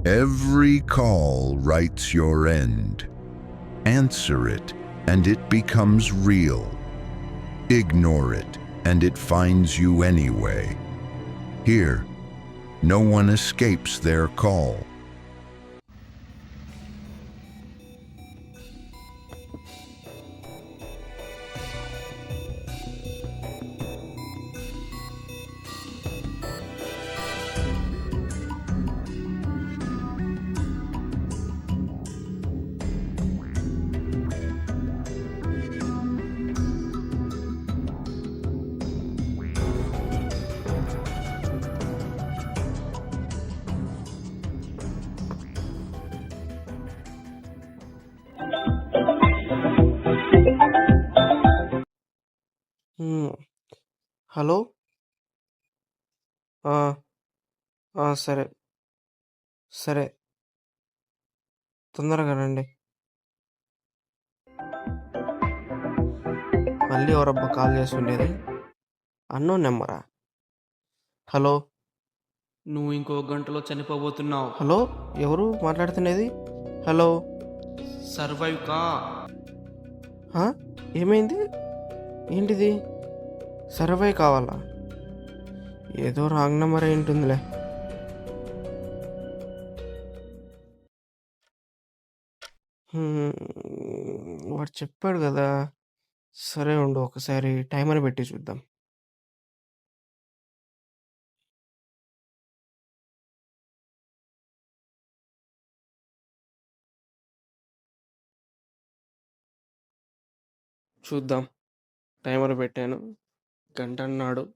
Every call writes your end. Answer it, and it becomes real. Ignore it, and it finds you anyway. Here, no one escapes their call. Hello. ఆ, సరే సరే, తొందరగా రండి. మళ్ళీ ఎవరబ్బా call చేస్తుండేది? Unknown నెంబరా? Hello. నువ్వు ఇంకో గంటలో చనిపోబోతున్నావు. హలో, ఎవరు మాట్లాడుతున్నది? హలో. సర్వైవ్ కా. ఆ, ఏమైంది? ఏంటిది? సర్వే కావాలా? ఏదో రాంగ్ నెంబర్ అయి ఉంటుందిలే. వాడు చెప్పాడు కదా. సరే ఉండు, ఒకసారి టైమర్ పెట్టి చూద్దాం. చూద్దాం. టైమర్ పెట్టాను, గంట అన్నాడు.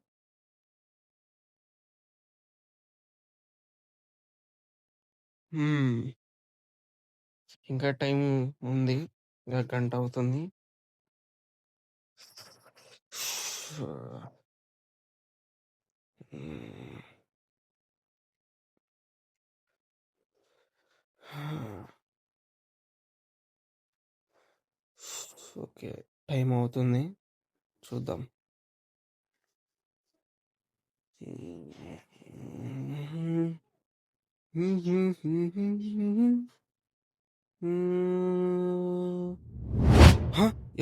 ఇంకా టైం ఉంది, ఇంకా గంట అవుతుంది. ఓకే, టైం అవుతుంది, చూద్దాం.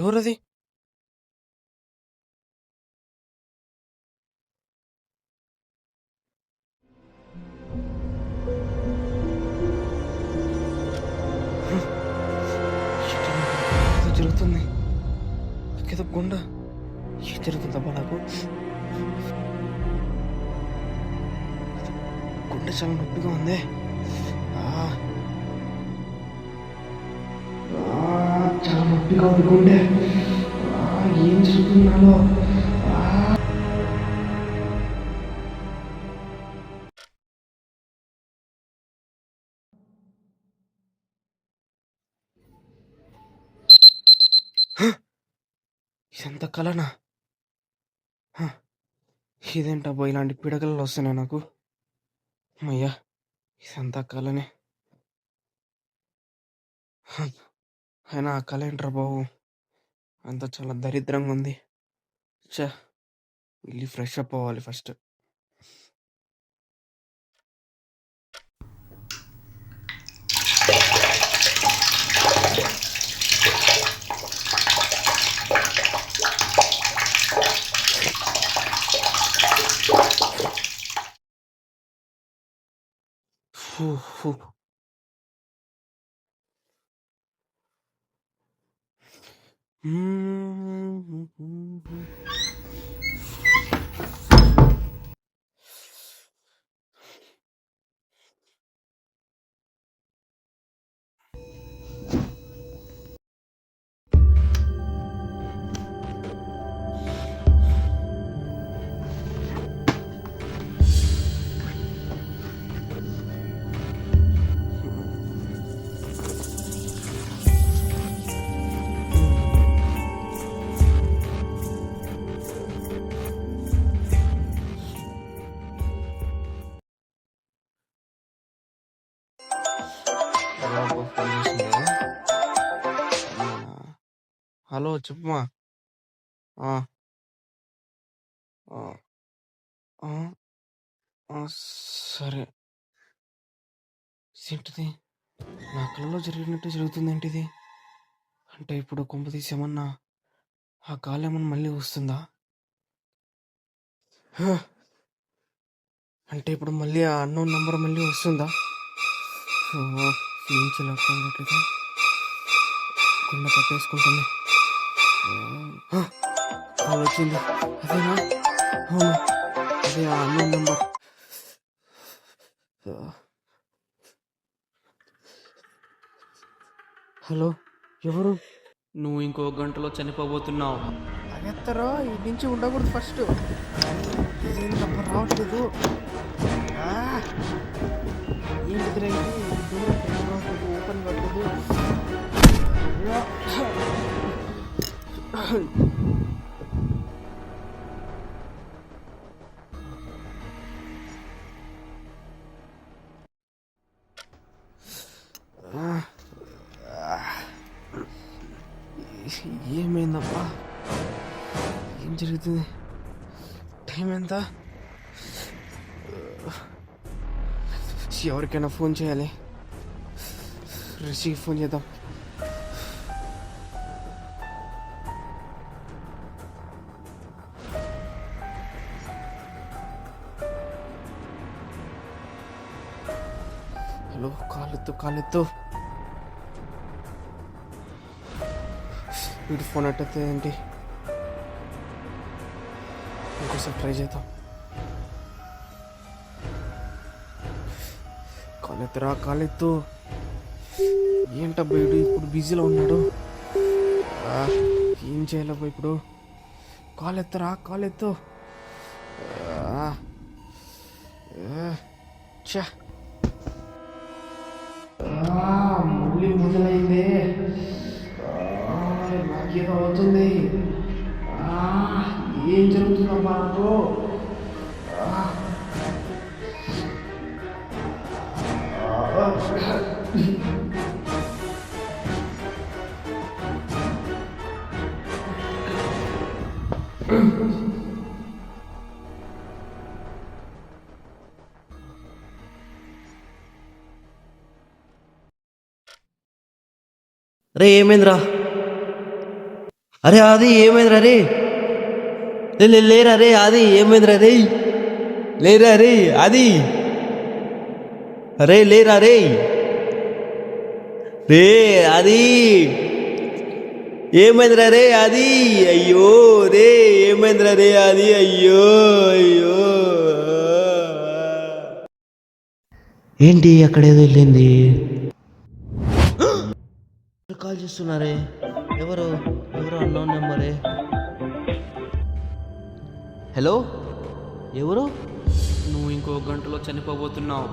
ఎవరది? జరుగుతుంది ఏదో గుండ. ఏం జరుగుతుందబ్బా నాకు? గుండె చాలా నొప్పిగా ఉంది. చాలా నొప్పిగా ఉంది గుండె. ఏం జరుగుతుంది నాలో? ఇదంతా కలనా? ఇదేంటబ్బా ఇలాంటి పిడకలు వస్తున్నాయి నాకు? అయ్యా, ఇదంతా కలనే. అయినా ఆ కళ ఏంట్రా బాబు, అంతా చాలా దరిద్రంగా ఉంది. చా, వెళ్ళి ఫ్రెష్ అప్ అవ్వాలి ఫస్ట్. హలో, చెప్పుమా. సరే ఏంటిది? నా కలలో జరిగినట్టు జరుగుతుంది ఏంటిది? అంటే ఇప్పుడు కొంపదీసి ఏమన్నా ఆ కాల్ ఏమన్నా మళ్ళీ వస్తుందా? హ! అంటే ఇప్పుడు మళ్ళీ ఆ అన్నోన్ నంబర్ మళ్ళీ వస్తుందా? ఏం చేయాలో అర్థం కావట్లేదు. గుండె పట్టేసుకుంటుంది. కాల్ వచ్చింది. అదేనా? అవును, అదే ఆ అన్నోన్ నంబర్. హలో, ఎవరు? నువ్వు ఇంకో గంటలో చనిపోబోతున్నావు. ఎత్తరో ఈ నుంచి ఉండకూడదు ఫస్ట్. ఇదేం తప్ప రావట్లేదు. ఏంటి ఓపెన్ కావట్లేదు. ఏమైందబ్బా? ఏం జరుగుతుంది? టైం ఎంత? ఎవరికైనా ఫోన్ చేయాలి. రిషికి ఫోన్ చేద్దాం. హలో, కాలెత్తు. వీడి ఫోన్ అట్టయితే ఏంటి? ఇంకోసారి ట్రై చేద్దాం. కాలెత్తు. ఏంటబ్బా వీడు ఇప్పుడు బిజీలో ఉన్నాడు. ఏం చేయాలబ్బా ఇప్పుడు? కాలెత్తు. మళ్ళీ మొదలైంది. నాకేదో అవుతుంది. ఏం జరుగుతుందమ్మా నాకు? అరే ఏమైందిరా? అరే అది ఏమైందిరా? రే లేరా రే, అది ఏమైందిరా? లేరా రే, అది అరే లేరా రే అది ఏమైందిరా రే? అది అయ్యో రే, ఏమైందిరా రే? అది అయ్యో. ఏంటి అక్కడేదో వెళ్ళింది? కాల్ చేస్తున్నారే, ఎవరు అన్నోన్ నెంబరే. హలో, ఎవరు? నువ్వు ఇంకో గంటలో చనిపోబోతున్నావు.